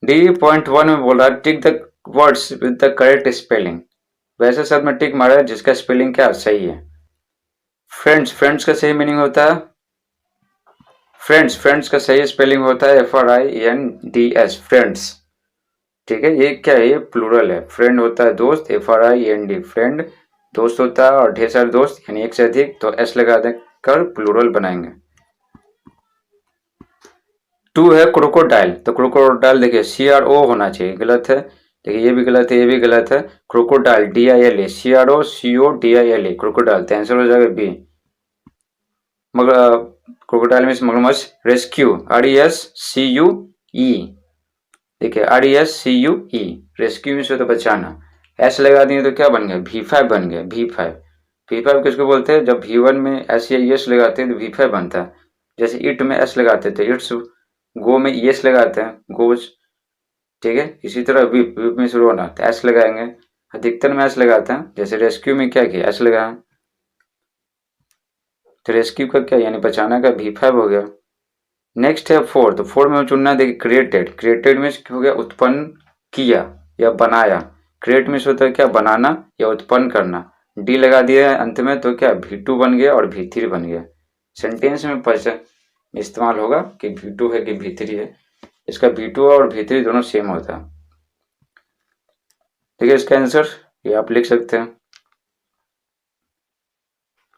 D.1 में बोल रहा है tick the words with the correct spelling. वैसे शब्द में टिक मारा है जिसका स्पेलिंग क्या सही है। फ्रेंड्स, फ्रेंड्स का सही मीनिंग होता है फ्रेंड्स, फ्रेंड्स का सही स्पेलिंग होता है FRINDS, फ्रेंड्स। ठीक है, ये क्या है, ये प्लूरल है। फ्रेंड होता है दोस्त, FRIND, फ्रेंड दोस्त होता है, और ढेर सारे दोस्त यानी एक से अधिक, तो S लगा देकर प्लूरल बनाएंगे। 2 है क्रोकोडाइल, तो क्रोकोडाइल देखिए CRO होना चाहिए, गलत है। देखिए ये भी गलत है, ये भी गलत है। क्रोकोडाइल DILE, CROCODILE, क्रोकोडाइल, तो आंसर हो जाएगा बी। मगर क्रोकोडाइल मीन्स मगरमच्छ। रेस्क्यू RESCUE, देखिए RESCUE, रेस्क्यू मीन्स होता बचाना। एस लगा दिए तो क्या बन गया, V5 बन गया, V5। V5 किसको बोलते हैं, जब V1 में एस या ES लगाते हैं तो V5 बनता है। जैसे इट में एस लगाते थे इट्स, गो में ES लगाते हैं गोज। ठीक है, इसी तरह विप, विप में शुरू होना तो एस लगाएंगे, अधिकतर में एस लगाते हैं। जैसे रेस्क्यू में क्या किया, एस लगाया, तो रेस्क्यू का क्या यानी बचाना का V5 हो गया। नेक्स्ट है 4, तो 4 में चुनना है, देखिए क्रिएटेड, क्रिएटेड मीन्स हो गया उत्पन्न किया या बनाया। क्रिएट मीन्स होता है क्या, बनाना या उत्पन्न करना। डी लगा दिया है अंत में, तो क्या V2 बन गया और V3 बन गया। सेंटेंस में इस्तेमाल होगा कि V2 है कि V3 है। इसका V2 और V3 दोनों सेम होता है। ठीक है, इसका आंसर ये आप लिख सकते हैं।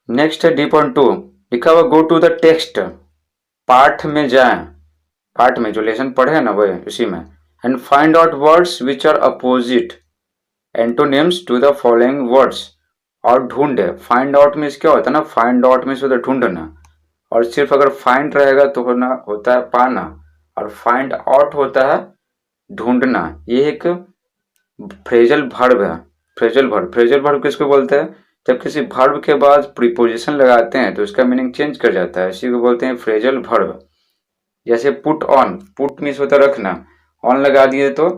नेक्स्ट है D.2, लिखा हुआ गो टू द टेक्स्ट, पाठ में जाएं, पाठ में जो लेसन पढ़े हैं ना वो उसी में, and find out words which are opposite antonyms to the following words, और ढूंढे। फाइंड आउट मीन्स क्या होता है ना, फाइंड आउट मीन्स होता है ढूंढना, और सिर्फ अगर फाइंड रहेगा तो होना होता है पाना, और फाइंड आउट होता है ढूंढना। ये एक फ्रेजल वर्ब है। फ्रेजल वर्ब, फ्रेजल वर्ब किसको बोलते हैं, जब किसी वर्ब के बाद प्रीपोजिशन लगाते हैं तो उसका मीनिंग चेंज कर जाता है, इसी को बोलते हैं फ्रेजल वर्ब। जैसे पुट ऑन, पुट मीन्स होता है रखना, ऑन लगा दिए तो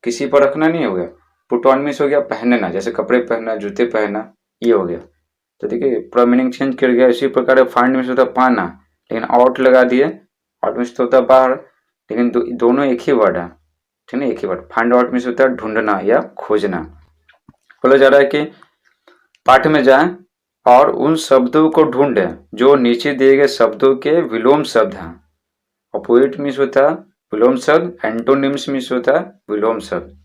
किसी पर रखना नहीं हो गया। पुट ऑन मीन्स हो गया पहनना, जैसे कपड़े पहनना, जूते पहनना, ये हो गया। तो देखिए पूरा मीनिंग चेंज कर गया। इसी प्रकार फाइंड मीन्स होता है पाना, लेकिन आउट लगा दिए, आउट मीन्स तो होता है बाहर, लेकिन दोनों एक ही वर्ड है। ठीक है, एक ही वर्ड। फाइंड आउट मीन्स होता है ढूंढना या खोजना। बोला जा रहा है कि पाठ में जाएं और उन शब्दों को ढूंढें जो नीचे दिए गए शब्दों के विलोम शब्द हैं। अपोजिट मीन्स होता है विलोम शब्द, एंटोनिम्स मीन्स होता है विलोम शब्द,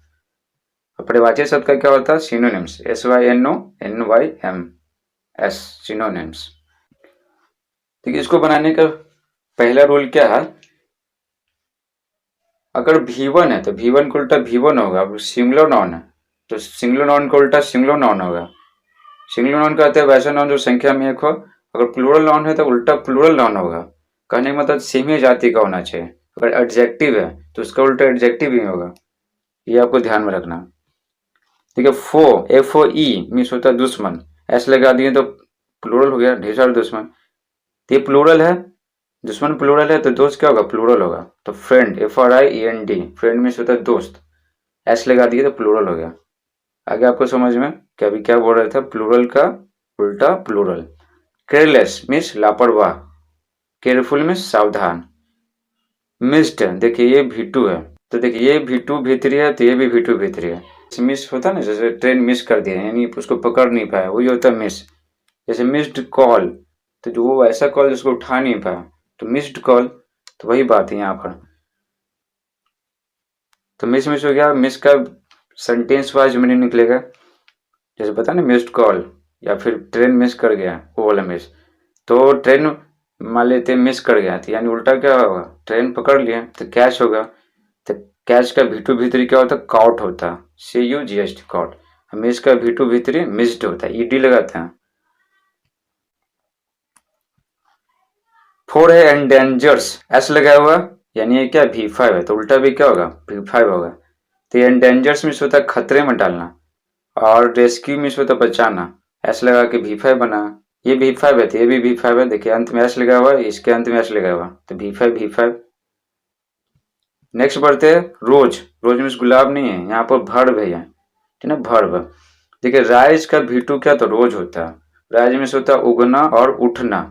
और परिवाची शब्द का क्या होता है, सिनोनिम्स, SYNONYMS, सिनोनिम्स। ठीक है, इसको बनाने का पहला रूल क्या है, अगर V1 है तो V1 को उल्टा V1 होगा। अब सिंगुलर नाउन है तो सिंगुलर नाउन को उल्टा सिंगुलर नाउन होगा। सिंगुलर नाउन कहते हैं वैसा नाउन जो संख्या में एक हो, अगर प्लूरल नाउन है तो उल्टा प्लूरल नाउन होगा। कहने का मतलब सेम ही जाति का होना चाहिए। अगर एडजेक्टिव है तो उसका उल्टा एडजेक्टिव ही होगा, ये आपको ध्यान में रखना। ठीक है, FOE मीन्स होता है दुश्मन, एस लगा दिए तो प्लूरल हो गया, ढेर सारे दुश्मन। तो ये प्लूरल है, दुश्मन प्लूरल है तो दोस्त क्या होगा, प्लूरल होगा। तो फ्रेंड, FRIEND, फ्रेंड मीन्स होता है दोस्त, एस लगा दिए तो प्लूरल हो गया। आगे आपको समझ में कि अभी क्या बोल रहे थे, प्लूरल का उल्टा प्लूरल। केयरलेस मीन्स लापरवाह, केयरफुल मीन्स सावधान। मिस्ड, देखिए ये V2 है, तो देखिए ये V2 V3 है तो ये भी V2 V3 है। मिस होता है ना, जैसे ट्रेन मिस कर दिया यानी उसको पकड़ नहीं पाया, वही होता है मिस। जैसे मिस्ड कॉल, तो जो वो ऐसा कॉल जिसको उठा नहीं पाया, तो मिस्ड कॉल, तो वही बात है यहाँ पर। तो मिस मिस हो गया, मिस का सेंटेंस वाइज मीनिंग निकलेगा। जैसे पता ना मिस्ड कॉल, या फिर ट्रेन मिस कर गया, वो वाला मिस। तो ट्रेन मान लेते मिस कर गया तो यानी उल्टा क्या होगा, ट्रेन पकड़ लिया तो कैच होगा। तो कैच का V2 V3 क्या होता है, कॉट होता है, CUGHT, कॉट। मिस का V2 V3 मिस्ड होता है, ED लगाते हैं। 4 है एंडेंजर्स, एस लगा हुआ यानी ये क्या V5 है, तो उल्टा भी क्या होगा, V5 होगा। तो एंडेंजर्स मीन्स होता है खतरे में डालना, और रेस्क्यू मीन्स होता है बचाना, एस लगा के V5 बना। ये V5 है तो ये भी V5 है, देखिए अंत में एस लगा हुआ है, इसके अंत में एस लगा हुआ, तो V5 V5। नेक्स्ट बढ़ते हैं रोज, रोज मीन्स गुलाब नहीं है, यहाँ पर भर्ब है, ठीक है ना, भर्ब। देखिए राइज का V2 क्या, तो रोज होता है। राइज मीन्स होता है उगना और उठना,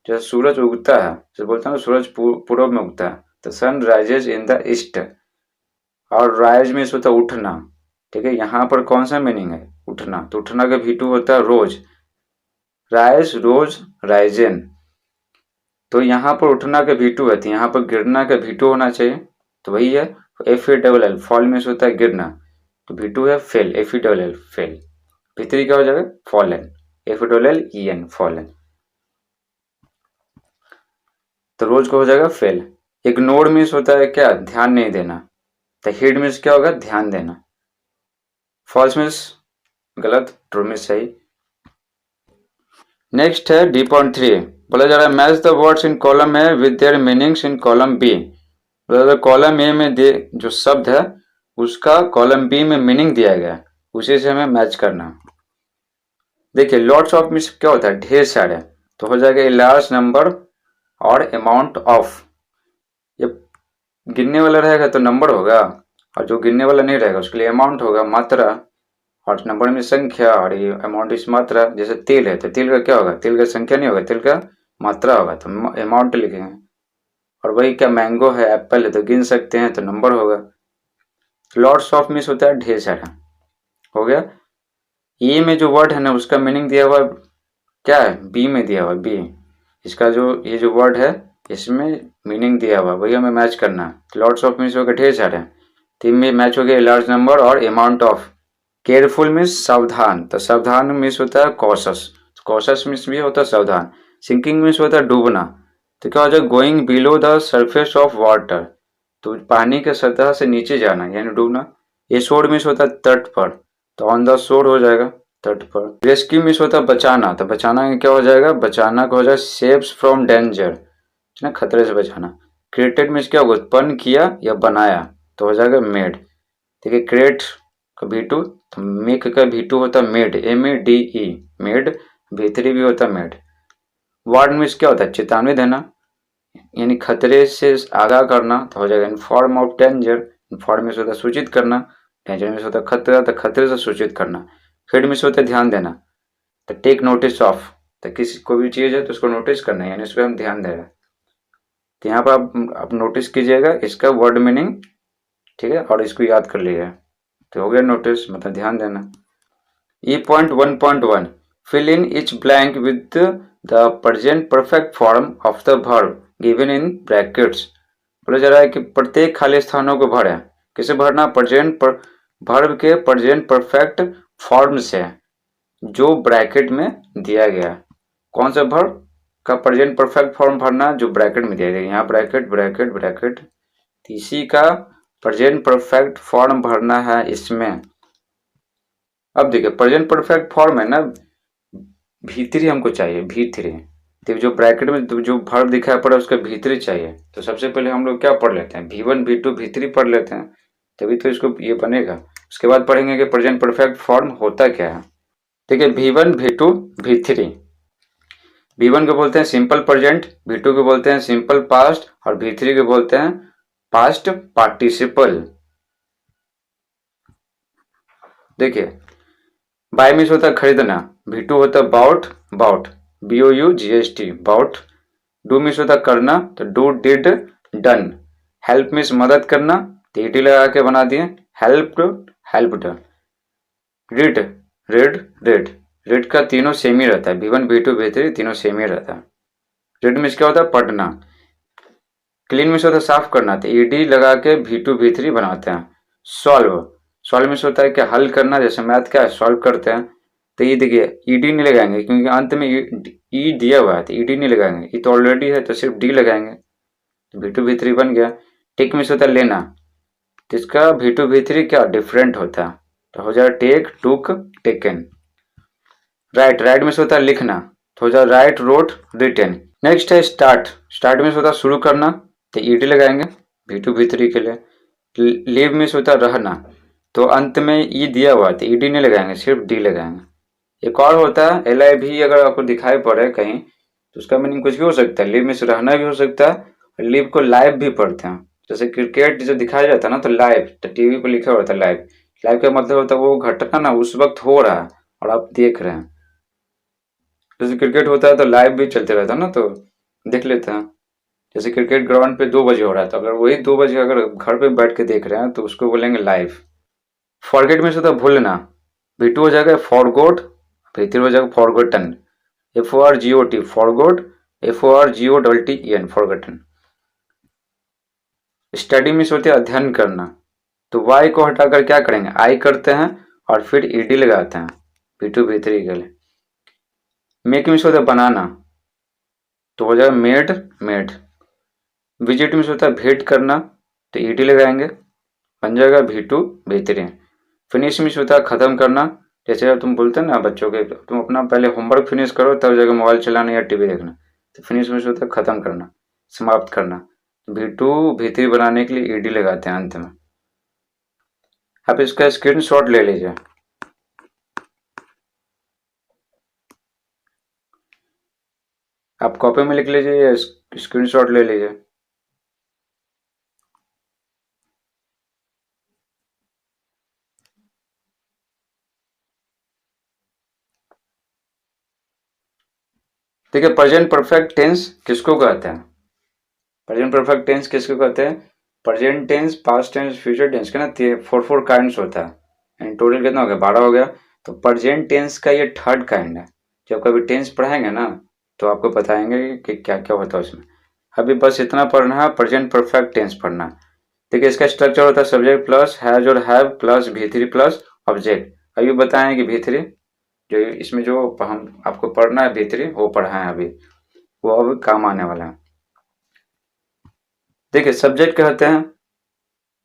जैसे सूरज उगता है, जैसे बोलते हैं ना सूरज पूर्व में उगता है, तो sun rises in the east. और राइज मीन्स होता है उठना, ठीक है। यहाँ पर कौन सा मीनिंग है, उठना, तो उठना का V2 होता है रोज, राइज रोज राइजेन। तो यहाँ पर उठना का V2 है, तो यहाँ पर गिरना का V2 होना चाहिए, तो वही है FALL, फॉल मीन्स होता है गिरना, तो V2 है फेल, FELL फेल, V3 क्या हो जाएगा फॉलन, FALLEN फॉलन, तो रोज को हो जाएगा फेल। इग्नोर मीन्स होता है क्या, ध्यान नहीं देना, तो हिड मीन्स क्या होगा, ध्यान देना। फॉल्स मीन्स गलत, ट्रू मीन्स सही। नेक्स्ट है D.3, बोला जा रहा है match the words in column A with their meanings in column B. बोला कॉलम ए में दे जो शब्द है उसका कॉलम बी में मीनिंग दिया गया, उसी से हमें मैच करना। देखिए लॉट्स ऑफ मीन्स क्या होता है, ढेर सारे, तो हो जाएगा ए लार्ज नंबर और अमाउंट ऑफ, ये गिनने वाला रहेगा तो नंबर होगा, और जो गिनने वाला नहीं रहेगा उसके लिए अमाउंट होगा, मात्रा, और नंबर में संख्या, और ये अमाउंट इस मात्रा। जैसे तेल है तो तेल का क्या होगा, तेल का संख्या नहीं होगा, तेल का मात्रा होगा, तो अमाउंट लिखेंगे। और वही क्या मैंगो है, एप्पल है, तो गिन सकते हैं तो नंबर होगा। लॉट्स ऑफ मीन्स होता है ढेर सारा, हो गया। ए में जो वर्ड है ना उसका मीनिंग दिया हुआ क्या है, बी में दिया हुआ बी, इसका जो ये जो वर्ड है इसमें मीनिंग दिया हुआ वही हमें मैच करना है। लॉट्स ऑफ मीन्स हो गया ढेर सारे, तीन में मैच हो गया लार्ज नंबर और अमाउंट ऑफ। केयरफुल मीन्स सावधान, तो सावधान मीन्स होता है कॉशस, कॉशस मीन्स भी होता है सावधान। सिंकिंग मीन्स होता है डूबना, तो क्या हो जाए going below the surface of water, तो पानी के सतह से नीचे जाना यानी डूबना। एशोर मीन्स होता है तट पर, तो ऑन द शोर हो जाएगा तट पर। रेस्क्यू मीन्स होता है बचाना, तो बचाना क्या हो जाएगा, बचाना का हो जाएगा सेव्स फ्रॉम डेंजर, ना खतरे से बचाना। क्रिएटेड मीन्स क्या होगा, उत्पन्न किया या बनाया, तो हो जाएगा मेड। ठीक है, क्रिएट का V2, तो मेक का V2 होता है मेड, MADE मेड, V3 भी होता है मेड। वार्न मीन्स क्या होता है, चेतावनी देना यानी खतरे से आगाह करना, तो हो जाएगा inform of danger, inform means होता है सूचित करना, डेंजर मीन्स होता है खतरा, तो खतरे से सूचित करना। हेड मीन्स होता है ध्यान देना, तो टेक नोटिस ऑफ, तो किसी कोई भी चीज़ है तो उसको नोटिस करना है यानी उस पर हम ध्यान दे रहे हैं, तो यहाँ पर आप नोटिस कीजिएगा इसका वर्ड मीनिंग, ठीक है, और इसको याद कर लीजिएगा, तो हो गया नोटिस मतलब ध्यान देना। E.1.1 fill in each blank with the present perfect form of the verb given in brackets। बोला जा रहा है कि प्रत्येक खाली स्थानों को भरें, किसे भरना, प्रेजेंट वर्ब के प्रेजेंट परफेक्ट फॉर्म से जो ब्रैकेट में दिया गया। कौन सा वर्ब का प्रेजेंट परफेक्ट फॉर्म भरना, जो ब्रैकेट में दिया गया, यहाँ ब्रैकेट ब्रैकेट ब्रैकेट, इसी का प्रेजेंट परफेक्ट फॉर्म भरना है इसमें। अब देखिए प्रेजेंट परफेक्ट फॉर्म है ना, V3 हमको चाहिए, V3, तो जो ब्रैकेट में जो वर्ब दिखाई पड़ा उसका V3 चाहिए, तो सबसे पहले हम लोग क्या पढ़ लेते हैं, V1 V2 V3 पढ़ लेते हैं, तभी तो इसको ये बनेगा। उसके बाद पढ़ेंगे कि प्रेजेंट परफेक्ट फॉर्म होता क्या है। ठीक है, V1 V2 V3, V1 को बोलते हैं सिंपल प्रेजेंट, V2 को बोलते हैं सिंपल पास्ट, और V3 को बोलते हैं पास्ट पार्टिसिपल। देखिए बाय मीन्स होता है खरीदना, V2 होता है bought, bought BOUGHT bought. Do means होता है करना, तो do did done. Help means मदद करना, तो ED लगा के बना दिए helped, helped. Read read read, read का तीनों सेम ही रहता है, V1 V2 V3 तीनों सेम ही रहता है। रीड मीन्स क्या होता है पढ़ना। क्लीन मीन्स होता है साफ करना, तो ED लगा के V2 V3 बनाते हैं। सॉल्व, सॉल्व मीन्स होता है कि हल करना, जैसे मैथ क्या है सॉल्व करते हैं, तो ये देखिए ED नहीं लगाएंगे क्योंकि अंत में E दिया हुआ है, तो ED नहीं लगाएंगे, E तो ऑलरेडी है तो सिर्फ D लगाएंगे, तो V2 V3 बन गया। टेक मीन्स होता है लेना, तो इसका V2 V3 क्या डिफरेंट होता है, तो हो जाए take took taken. Write, write means होता है लिखना, तो हो जाए राइट रोट रिटेन। नेक्स्ट है स्टार्ट, स्टार्ट मीन्स होता है शुरू करना, तो ED लगाएंगे V2 V3 के लिए। लीव मीन्स होता है रहना, तो अंत में ई दिया हुआ है तो ED नहीं लगाएंगे सिर्फ D लगाएंगे। एक और होता है LIV, अगर आपको दिखाई पड़े कहीं तो उसका मीनिंग कुछ भी हो सकता है, लिव मीन्स रहना भी हो सकता है, और लिव को लाइव भी पढ़ते हैं, जैसे क्रिकेट जो दिखाया जाता है ना तो लाइव, तो टीवी पर लिखा होता है लाइव, लाइव का मतलब होता है वो घटना ना उस वक्त हो रहा है और आप देख रहे हैं। जैसे क्रिकेट होता है तो लाइव भी चलते रहता है ना, तो देख लेते हैं। जैसे क्रिकेट ग्राउंड पे 2 बजे हो रहा है, तो अगर वही 2 बजे अगर घर पे बैठ के देख रहे हैं तो उसको बोलेंगे लाइव। फॉरगेट में से होता है भूलना, V2 हो जाएगा फॉरगोट, V3 हो जाएगा forgotten, FORGOT forgot, FORGOTTEN forgotten. Study में से होती है अध्ययन करना, तो वाई को हटाकर क्या करेंगे, आई करते हैं और फिर ईडी लगाते हैं V2 V3 के लिए। मेक में से होता है बनाना, तो हो जाएगा मेड मेड। विजिट में से होता है भेंट करना, तो ईडी लगाएंगे, बन जाएगा V2 V3। फिनिश में से होता है खत्म करना, जैसे अब तुम बोलते हैं ना बच्चों के, तुम अपना पहले होमवर्क फिनिश करो तब जाकर मोबाइल चलाना या टीवी देखना, तो फिनिश में से होता है खत्म करना, समाप्त करना। V2 V3 बनाने के लिए ईडी लगाते हैं अंत में। आप इसका स्क्रीनशॉट ले लीजिए। आप कॉपी में लिख लीजिए या स्क्रीनशॉट ले लीजिए। देखिए प्रेजेंट परफेक्ट टेंस किसको कहते हैं, प्रेजेंट परफेक्ट टेंस किसको कहते हैं, present tense, past tense, future tense के ना 4 काइंड्स होता है। इन टोटल कितना हो गया, 12 हो गया। तो प्रेजेंट टेंस का ये थर्ड काइंड है। जब कभी टेंस पढ़ाएंगे ना तो आपको बताएंगे कि क्या क्या होता है उसमें। अभी बस इतना पढ़ना है, प्रेजेंट परफेक्ट टेंस पढ़ना है। देखिए इसका स्ट्रक्चर होता है सब्जेक्ट प्लस हैज और have plus V3 plus object. अभी बताएं कि V3 जो इसमें जो हम आपको पढ़ना है V3 वो पढ़ा है अभी, वो अब काम आने वाला है। देखिए सब्जेक्ट कहते हैं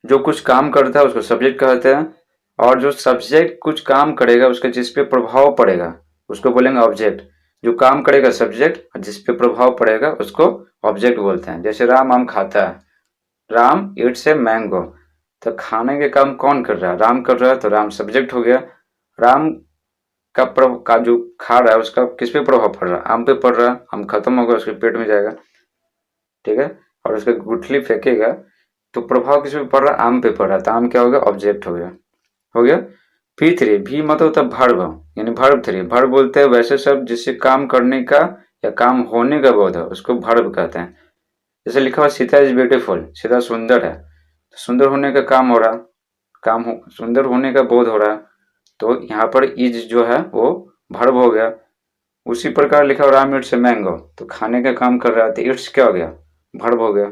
जो कुछ काम करता है उसको सब्जेक्ट कहते हैं, और जो सब्जेक्ट कुछ काम करेगा उसका जिस पे प्रभाव पड़ेगा उसको बोलेंगे ऑब्जेक्ट। जो काम करेगा सब्जेक्ट और जिस पे प्रभाव पड़ेगा उसको ऑब्जेक्ट बोलते हैं। जैसे राम आम खाता है, राम इट्स ए मैंगो, तो खाने के काम कौन कर रहा है, राम कर रहा है, तो राम सब्जेक्ट हो गया। राम का जो खा रहा है उसका किस पे प्रभाव पड़ रहा है, आम पे पड़ रहा है, आम खत्म होगा उसके पेट में जाएगा, ठीक है, और उसका गुठली फेंकेगा तो प्रभाव किस पे पड़ रहा है, आम पे पड़ रहा है, तो आम क्या हो गया, ऑब्जेक्ट हो गया। हो गया। P3 भी मतलब होता है भर्ब, यानी भर्ब 3। भर्ब बोलते हैं वैसे शब्द जिससे काम करने का या काम होने का बोध है उसको भर्ब कहते हैं। जैसे लिखा हुआ सीता इज ब्यूटीफुल, सीता सुंदर है, तो सुंदर होने का काम हो रहा, सुंदर होने का बोध हो रहा, तो यहाँ पर इज जो है वो भर्ब हो गया। उसी प्रकार लिखा हुआ राम इट्स ए मैंगो, तो खाने का काम कर रहा है, तो इट्स क्या हो गया, भर्ब हो गया।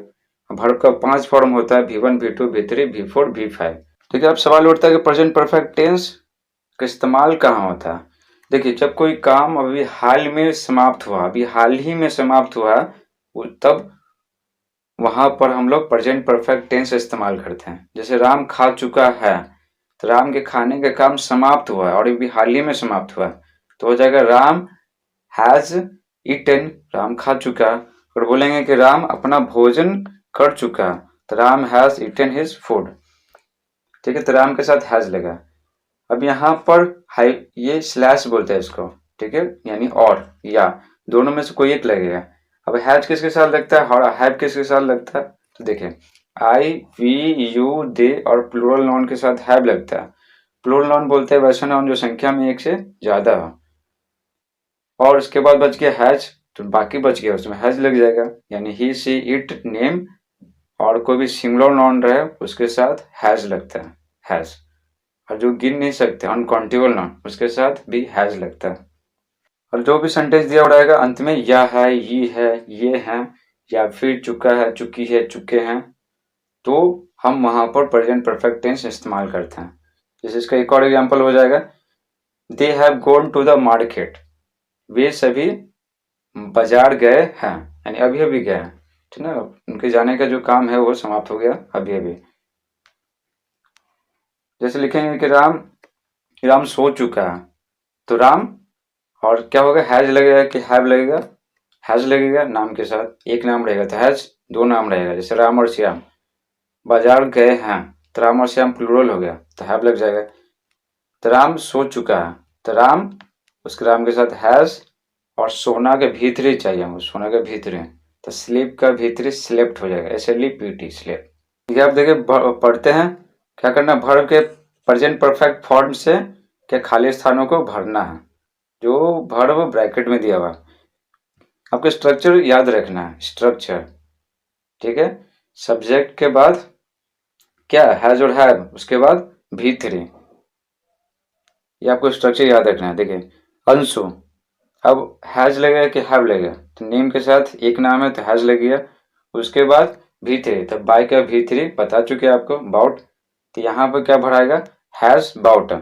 भर्ब का 5 फॉर्म होता है, V1 V2 V3 V4 V5। देखिए अब सवाल उठता है कि प्रेजेंट परफेक्ट टेंस का इस्तेमाल कहाँ होता है। देखिए जब कोई काम अभी हाल में समाप्त हुआ, अभी हाल ही में समाप्त हुआ, तब वहां पर हम लोग प्रेजेंट परफेक्ट टेंस इस्तेमाल करते हैं। जैसे राम खा चुका है, तो राम के खाने का काम समाप्त हुआ है और अभी हाल ही में समाप्त हुआ है, तो हो जाएगा राम हैज ईटन, राम खा चुका। और बोलेंगे कि राम अपना भोजन कर चुका, तो Ram has eaten his food, ठीक है, तो राम के साथ हैज लगा। अब यहाँ पर ये स्लैश बोलते हैं इसको, ठीक है, यानी और या दोनों में से कोई एक लगेगा। अब हैज किसके साथ लगता है और हैव किसके साथ लगता है, तो देखिए आई वी यू दे और प्लूरल नाउन के साथ हैव लगता है। प्लूरल नाउन बोलते हैं वैसा नाउन जो संख्या में एक से ज्यादा हो, और उसके बाद बच गया हैज, तो बाकी बच गया उसमें हैज लग जाएगा, यानी ही सी इट नेम, और कोई भी सिंगुलर नाउन रहे उसके साथ हैज लगता है, हैज। और जो गिन नहीं सकते अनकाउंटेबल नाउन उसके साथ भी हैज लगता है। और जो भी सेंटेंस दिया रहेगा अंत में या है, ये है, या फिर चुका है, चुकी है, चुके हैं, तो हम वहां पर प्रेजेंट परफेक्ट टेंस इस्तेमाल करते हैं। जैसे इसका एक और एग्जांपल हो जाएगा, they have gone to the market, वे सभी बाजार गए हैं, यानी अभी अभी गए हैं, ठीक है ना, उनके जाने का जो काम है वो समाप्त हो गया अभी अभी। जैसे लिखेंगे कि राम सो चुका है, तो राम और क्या होगा, हैज लगेगा कि हैव लगेगा, हैज लगेगा नाम के साथ, एक नाम रहेगा तो हैज, दो नाम रहेगा। जैसे राम और श्याम बाजार गए हैं, तो राम और श्याम प्लूरल हो गया तो हैव लग जाएगा। तो राम सो चुका है, तो राम उसके राम के साथ हैज, और सोना के भीतरी चाहिए हमको, सोना के भीतरी, तो स्लीप का भीतरी स्लेप्ट हो जाएगा, SLEPT स्लेप। ठीक है, आप देखिए पढ़ते हैं क्या करना, भर के प्रेजेंट परफेक्ट फॉर्म से क्या खाली स्थानों को भरना है, जो वर्ब ब्रैकेट में दिया हुआ। आपको स्ट्रक्चर याद रखना है, स्ट्रक्चर ठीक है। सब्जेक्ट के बाद क्या हैज और हैव, उसके बाद V3। ये आपको स्ट्रक्चर याद रखना है। देखिए अंशु, अब हैज लगेगा कि हैव लगेगा, तो नेम के साथ एक नाम है तो हैज लग गया, उसके बाद V3, तो बाय का V3 बता चुके हैं आपको, बाउट, तो यहाँ पर क्या भराएगा, हैज बाउट।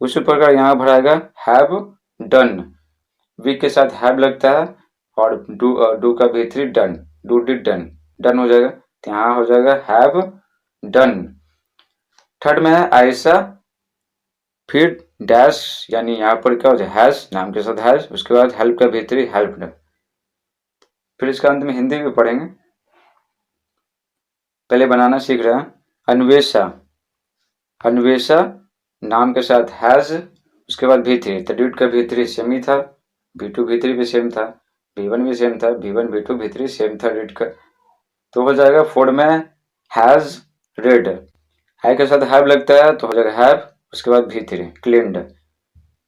उसी प्रकार यहाँ भराएगा हैव डन, वी के साथ हैव लगता है, और डू का V3 done, do did done, done हो जाएगा, तो यहाँ हो जाएगा हैव डन। थर्ड में है आयशा, फिर डैश, यानी यहाँ पर क्या हो जाए हैज, नाम के साथ हैज, उसके बाद हेल्प का V3 हेल्प्ड। फिर इसका अंत में हिंदी भी पढ़ेंगे, पहले बनाना सीख रहे हैं। अन्वेषा, अन्वेषा नाम के साथ हैज, उसके बाद V3, तो डिड का V3 सेम ही था, V2 V3 भी सेम था, V1 भी सेम था, V1 V2 V3 सेम था डिड का, तो हो जाएगा फोर्ड में हैज रेड, आई के साथ हैव लगता है तो हो जाएगा हैव, उसके बाद V3 क्लीन्ड।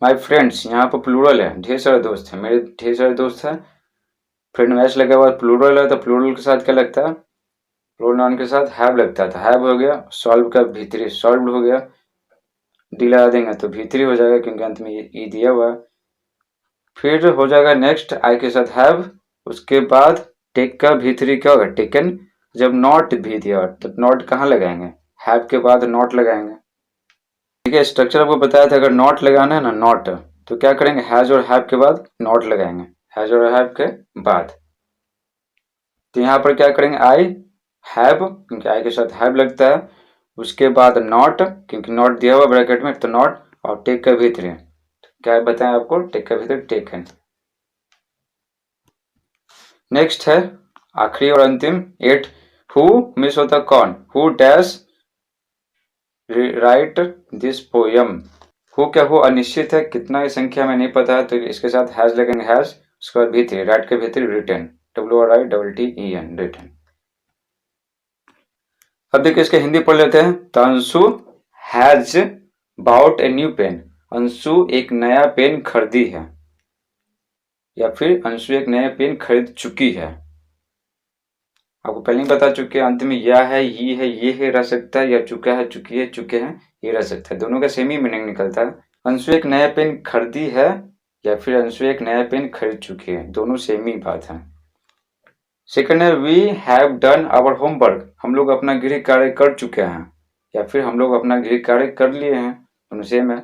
माई फ्रेंड्स, यहाँ पर प्लूरल है, ढेर सारे दोस्त हैं, मेरे ढेर सारे दोस्त हैं, फ्रेंड मैच लगे बाद प्लूरल है तो प्लूरल के साथ क्या लगता है, प्रोनाउन के साथ हैव लगता था, हैव हो गया, सॉल्व का V3 सॉल्व हो गया, डी लगा देंगे तो V3 हो जाएगा क्योंकि अंत में ई दिया हुआ। फिर हो जाएगा नेक्स्ट आई के साथ हैव, उसके बाद टेक का V3 क्या होगा टेकन, जब नॉट भी दिया तो नॉट कहाँ लगाएंगे, हैव के बाद नॉट लगाएंगे। ठीक है, स्ट्रक्चर आपको बताया था, अगर नॉट लगाना है ना नॉट, तो क्या करेंगे हैज और हैव के बाद नॉट लगाएंगे, हैज और हैव के बाद। तो यहाँ पर क्या करेंगे आई हैव, क्योंकि आई के साथ हैव लगता है, उसके बाद नॉट, क्योंकि नॉट दिया हुआ ब्रैकेट में तो नॉट, और टेक का V3, क्या बताएं आपको, टेक का V3 टेकन। नेक्स्ट है आखिरी और अंतिम 8, हु मिस होता कौन, who dash right this poem, who क्या हो अनिश्चित है, कितना की संख्या में नहीं पता है, तो इसके साथ हैज लगेंगे हैज, उसके बाद V3 राइट के V3 रिटन, WRITTEN रिटन। अब देखिए इसके हिंदी पढ़ लेते हैं। तो Anshu has bought a new pen, Anshu एक नया पेन खरीदी है, या फिर अंशु एक नया पेन खरीद चुकी है। आपको पहले ही बता चुके हैं, अंत में या है, ये है रह सकता है, या चुका है, चुकी है, चुके हैं, ये रह सकता है, दोनों का सेम ही मीनिंग निकलता है। अंशु एक नया पेन खरीदी है, या फिर अंशु एक नया पेन खरीद चुकी है, दोनों सेम ही बात है। सेकंड है we have done our homework, हम लोग अपना गृह कार्य कर चुके हैं, या फिर हम लोग अपना गृह कार्य कर लिए हैं, दोनों सेम है।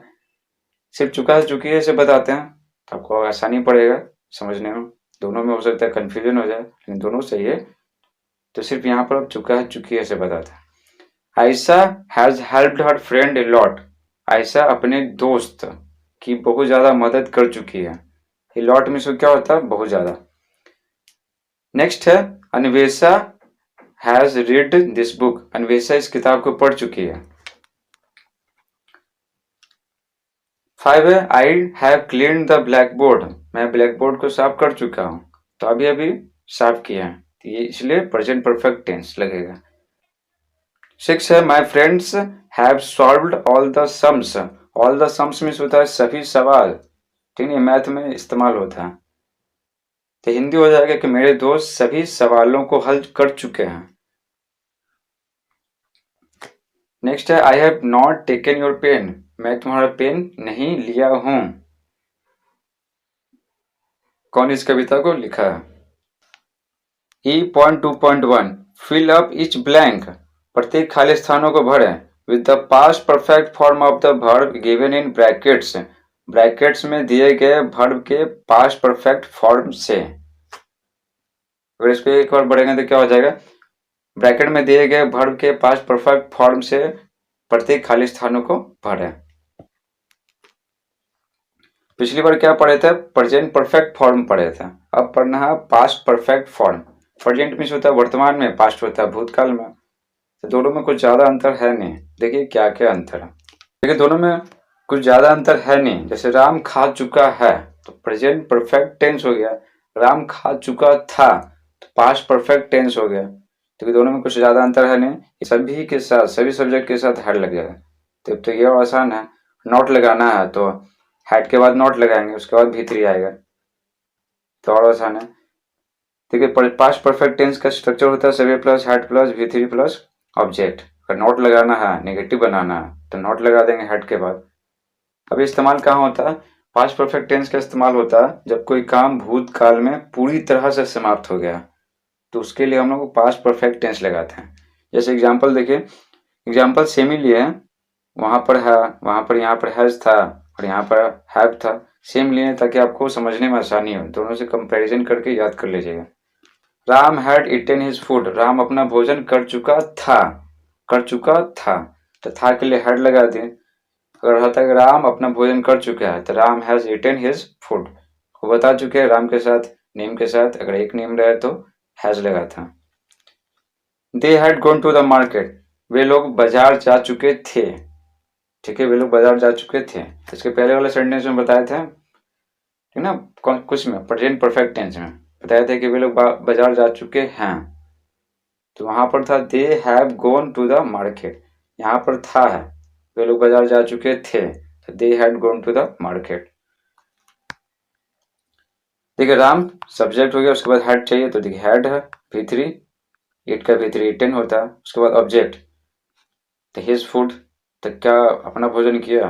सिर्फ चुका है चुकी है से बताते हैं तो आपको आसानी पड़ेगा समझने में, दोनों में हो सकता है कंफ्यूजन हो जाए, लेकिन दोनों सही है, तो सिर्फ यहाँ पर चुका है चुकी है से बताते हैं। Ayesha has helped her friend a lot, Ayesha अपने दोस्त की बहुत ज्यादा मदद कर चुकी है, ए लॉट में से क्या होता है बहुत ज्यादा। नेक्स्ट है Anvesha has read this book, Anvesha इस किताब को पढ़ चुकी है। 5 है I have clean the black board, मैं ब्लैक बोर्ड को साफ कर चुका हूं, तो अभी अभी साफ किया है, तो ये इसलिए प्रेजेंट परफेक्ट टेंस लगेगा। 6 है my friends have solved all the sums, all the sums में होता है सभी सवाल, ठीक है, मैथ में इस्तेमाल होता है, तो हिंदी हो जाएगा कि मेरे दोस्त सभी सवालों को हल कर चुके हैं। नेक्स्ट है I have not taken your pen, मैं तुम्हारा पेन नहीं लिया हूं, कौन इस कविता को लिखा है। E.2.1 fill up etch blank, प्रत्येक खाली स्थानों को भरें with the past perfect form of the verb given in brackets, brackets में दिए गए वर्ब के पास्ट परफेक्ट फॉर्म से। अगर इसको एक बार बढ़ेंगे तो क्या हो जाएगा, ब्रैकेट में दिए गए वर्ब के पास्ट परफेक्ट फॉर्म से प्रत्येक खाली स्थानों को भरें। पिछली बार क्या पढ़े थे, प्रेजेंट परफेक्ट फॉर्म पढ़े थे, अब पढ़ना है past perfect form. Present means होता है वर्तमान में, पास्ट होता है भूतकाल में, तो दोनों में कुछ ज्यादा अंतर है नहीं। देखिए क्या क्या अंतर है, देखिए दोनों में कुछ ज्यादा अंतर है नहीं। जैसे राम खा चुका है तो प्रेजेंट परफेक्ट टेंस हो गया, राम खा चुका था तो पास्ट परफेक्ट टेंस हो गया, तो दोनों में कुछ ज्यादा अंतर है नहीं। सभी के साथ, सभी सब्जेक्ट के साथ हैड लग जाएगा, तो ये और आसान है। नॉट लगाना है तो हैड के बाद नॉट लगाएंगे, उसके बाद V3 आएगा, तो और आसान है। देखिए पास्ट परफेक्ट टेंस का स्ट्रक्चर होता है सवे plus had plus V3 plus object. अगर नॉट लगाना है, नेगेटिव बनाना है, तो नॉट लगा देंगे हैड के बाद। अब इस्तेमाल कहाँ होता है? पास्ट परफेक्ट टेंस का इस्तेमाल होता है जब कोई काम भूतकाल में पूरी तरह से समाप्त हो गया, तो उसके लिए हम लोग पास्ट परफेक्ट टेंस लगाते हैं। जैसे एग्जाम्पल देखिए, एग्जाम्पल सेम ही लिए हैं, वहाँ पर है, वहाँ पर यहाँ पर हैज था और यहाँ पर हैव था, सेम लिए ताकि आपको समझने में आसानी हो, दोनों से कंपैरिजन करके याद कर लीजिएगा। Ram had eaten his food, Ram अपना भोजन कर चुका था, कर चुका था, तो था के लिए हैड लगा दिए। अगर होता है कि राम अपना भोजन कर चुका है, तो Ram has eaten his food, वो बता चुके हैं राम के साथ, नेम के साथ, अगर एक नेम रहे तो हैज लगा था। They had gone to the market, वे लोग बाजार जा चुके थे, ठीक है, वे लोग बाजार जा चुके थे। इसके पहले वाले सेंटेंस में बताए थे, ठीक ना, कुछ में प्रेजेंट परफेक्ट टेंस में बताया था कि वे लोग बाजार जा चुके हैं, तो वहां पर था they have gone to the market, यहाँ पर था है, वे लोग बाजार जा चुके थे, तो they had gone to the market. देखिए राम सब्जेक्ट हो गया, उसके बाद हैड चाहिए, तो देखिए हैड है V3, इट का V3 इटन होता है, उसके बाद ऑब्जेक्ट तो हिज फूड, तो क्या अपना भोजन किया,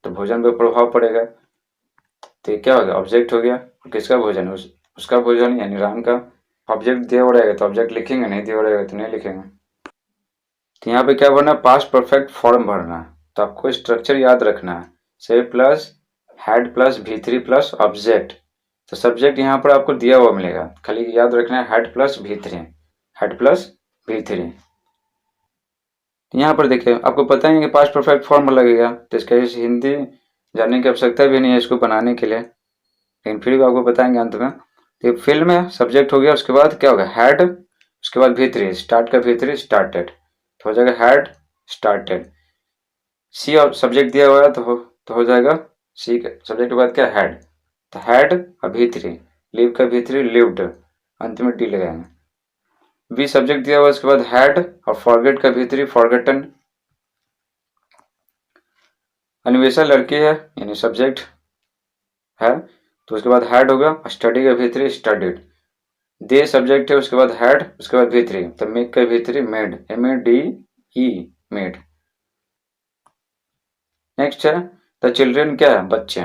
तो भोजन पे प्रभाव पड़ेगा, तो क्या हो गया ऑब्जेक्ट हो गया। किसका भोजन, उसका भोजन यानी राम का। ऑब्जेक्ट दिया हुआ रहेगा तो ऑब्जेक्ट लिखेंगे, नहीं दिया हुआ रहेगा तो नहीं लिखेंगे। तो यहाँ पे क्या भरना, पास्ट परफेक्ट फॉर्म भरना है, तो आपको स्ट्रक्चर याद रखना है, से plus had plus V3 plus object, तो सब्जेक्ट यहाँ पर आपको दिया हुआ मिलेगा, खाली याद रखना है had plus V3, had plus V3। यहाँ पर देखिए आपको पता ही है कि पास्ट परफेक्ट फॉर्म लगेगा, तो इसका हिंदी जानने की आवश्यकता भी नहीं है इसको बनाने के लिए, लेकिन फिर भी आपको बताएंगे अंत में। तो फिल्म में सब्जेक्ट हो गया, उसके बाद क्या होगा हैड, उसके बाद V3, स्टार्ट का V3 स्टार्टेड, तो हो जाएगा हैड स्टार्टेड। सी और सब्जेक्ट दिया हुआ है तो हो जाएगा सी सब्जेक्ट के बाद क्या हैड, तो हैड और V3, लिव का V3 लिव्ड, अंत में टी लगाएंगे। बी सब्जेक्ट दिया हुआ उसके बाद हैड और फॉरगेट का V3 फॉरगेटन। अन्वेषा लड़की है यानी सब्जेक्ट है, तो उसके बाद हैड होगा, स्टडी का V3 स्टडीड। दे सब्जेक्ट है, उसके बाद हैड, उसके बाद V3, तो मेक का V3 made, MADE made. Next है द चिल्ड्रेन, क्या है बच्चे,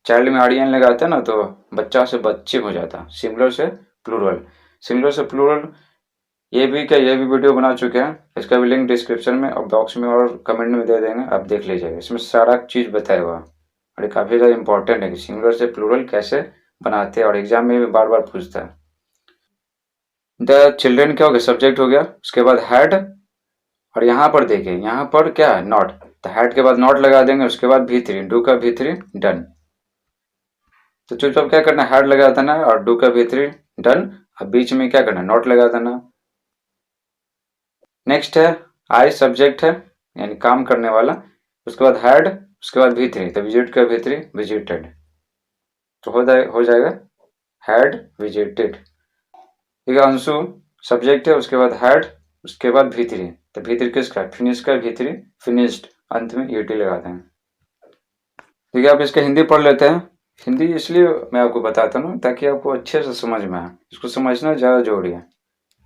चाइल्ड में REN लगाते हैं ना तो बच्चा से बच्चे हो जाता, सिंगुलर से प्लूरल, सिंगुलर से प्लूरल ये भी वीडियो बना चुके हैं, इसका भी लिंक डिस्क्रिप्शन में और बॉक्स में और कमेंट में दे देंगे, आप देख लीजिएगा, इसमें सारा चीज बताया हुआ और ये काफी ज्यादा इंपॉर्टेंट है कि सिंगुलर से प्लूरल कैसे बनाते हैं, और एग्जाम में भी बार बार पूछता है। द चिल्ड्रेन क्या हो गया, सब्जेक्ट हो गया, उसके बाद हैड, और यहाँ पर देखिए यहाँ पर क्या है नॉट, तो हैड के बाद नॉट लगा देंगे, उसके बाद V3, डू का V3 डन, तो चुपचाप क्या करना, हैड लगा देना और डू का V3 डन, अब बीच में क्या करना, नॉट लगा देना। नेक्स्ट है आई सब्जेक्ट है यानी काम करने वाला, उसके बाद हैड, उसके बाद V3, तो विजिट का V3 विजिटेड, तो हो जाएगा हैड विजिटेड। ठीक है, अंशु सब्जेक्ट है, उसके बाद हैड, उसके बाद V3, तो V3 किसका, फिनिश का V3 फिनिश्ड, अंत में ET लगाते हैं। ठीक है, आप इसका हिंदी पढ़ लेते हैं। हिंदी इसलिए मैं आपको बताता हूँ ताकि आपको अच्छे से समझ में आए, इसको समझना ज़्यादा जरूरी है,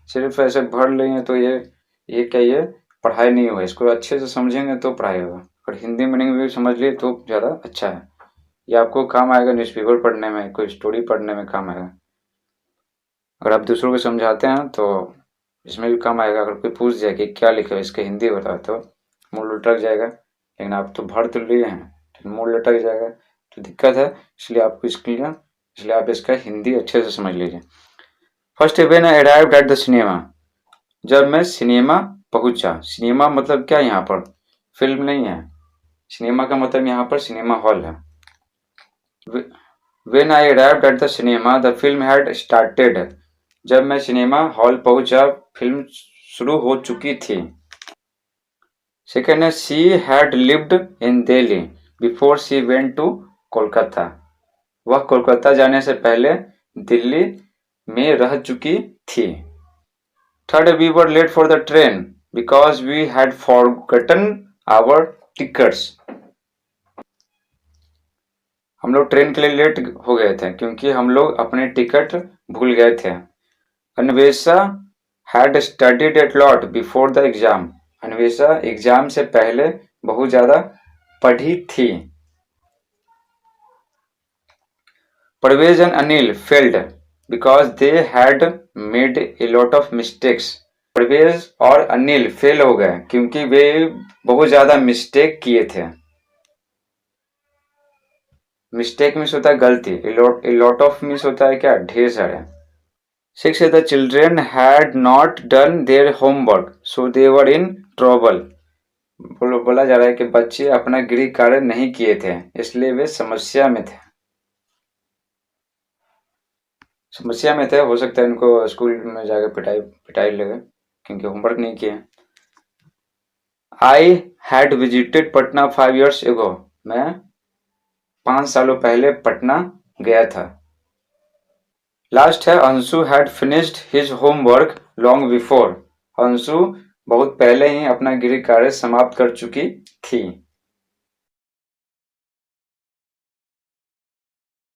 सिर्फ ऐसे भर लेंगे तो ये क्या, ये पढ़ाई नहीं होगा, इसको अच्छे से समझेंगे तो पढ़ाई होगा, और हिंदी मीनिंग भी समझ लिए तो ज़्यादा अच्छा है, ये आपको काम आएगा न्यूज़पेपर पढ़ने में, कोई स्टोरी पढ़ने में काम आएगा, अगर आप दूसरों को समझाते हैं तो इसमें भी काम आएगा। अगर कोई पूछ जाए कि क्या लिखा है इसका हिंदी बता, तो मूल लटक जाएगा, लेकिन आप तो भर तो लिए हैं, मूल लटक जाएगा तो दिक्कत है, इसलिए आपको इसलिए आप इसका हिंदी अच्छे से समझ लीजिए। First when I arrived at the cinema, जब मैं सिनेमा पहुंचा, सिनेमा मतलब क्या, यहाँ पर फिल्म नहीं है, सिनेमा का मतलब यहाँ पर सिनेमा हॉल है। When I arrived at the cinema the film had started, जब मैं सिनेमा हॉल पहुंचा फिल्म शुरू हो चुकी थी। सेकेंड है she had lived in Delhi before she went to Kolkata, वह कोलकाता जाने से पहले दिल्ली में रह चुकी थी। Third, we were late for the train because we had forgotten our tickets, हम लोग ट्रेन के लिए लेट हो गए थे क्योंकि हम लोग अपने टिकट भूल गए थे। Anvesha had studied at lot before the exam. Anvesha exam से पहले बहुत ज्यादा पढ़ी थी। Parvez and Anil failed because they had made a lot of mistakes. Parvez और अनिल फेल हो गए क्योंकि वे बहुत ज्यादा मिस्टेक किए थे। मिस्टेक मीन्स होता है गलती, ए लॉट ऑफ मीन्स होता है क्या, ढेर सारे। 6 है the children had not done their homework so they were in trouble. बोला जा रहा है कि बच्चे अपना गृह कार्य नहीं किए थे इसलिए वे समस्या में थे। समस्या में थे, हो सकता है इनको स्कूल में जाकर पिटाई लगे क्योंकि होमवर्क नहीं किए। I had visited Patna 5 years ago। मैं 5 सालों पहले पटना गया था। लास्ट है Anshu had finished his homework long before. Anshu बहुत पहले ही अपना गृह कार्य समाप्त कर चुकी थी।